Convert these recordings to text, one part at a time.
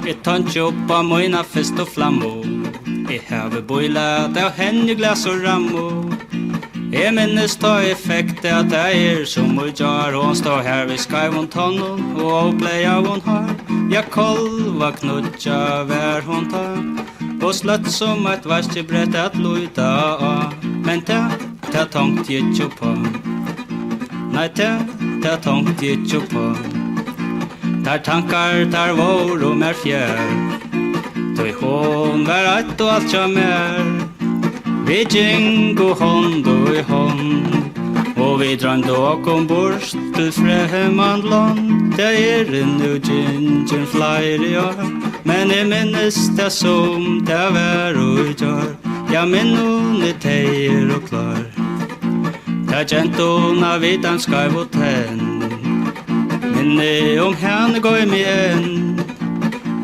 Jeg tønner opp av mine fest og flammo. Jeg har boilat av henne glas og rammo. Jeg minnes ta effekt at jeg som og jar. Hon står her ved skajvån tonnen og oppleia hon har. Jeg kolva knutja hver hon tar. Og sløtt som et varskebrett at luita av. Men det tongt jeg ikke på. Nei, det tongt jeg ikke på. Der tankar, der vår og mer fjær. Tøy hon var alt og alt som Vi gikk hånd og i hånd. Og vi drømte åkken bort til fremmand land. Det nu gingen flere år. Men jeg minnes det som det var og i år. Jeg minnes teier og klar. Det gentona vidan skaiv og tenn. Minne om henne går mig igjen.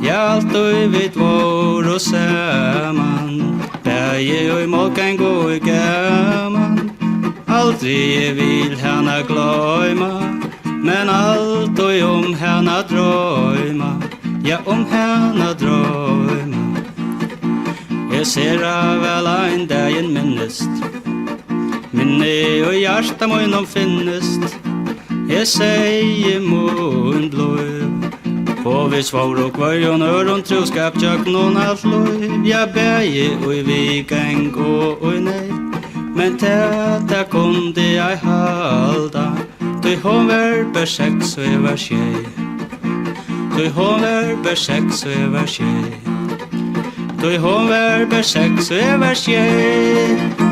Jeg alltid vet hvor og saman. Bæje og i måken går i gaman. Aldri jeg vil henne gløyma. Men alltid om henne drøyma. Ja, om henne drøyma. Jeg ser av vel ein dagen minnest. Minne og hjarta må finnest. Jeg sier mun blod. Og vi svar og kvarjon øron troskap tjøk noen alt lov. Jeg bæje og vi gang og nei. Men tæta kunde jeg halda. Du hon var beseks og jeg var tjej. Du hon var beseks og jeg var tjej. Du hon var beseks og jeg var tjej.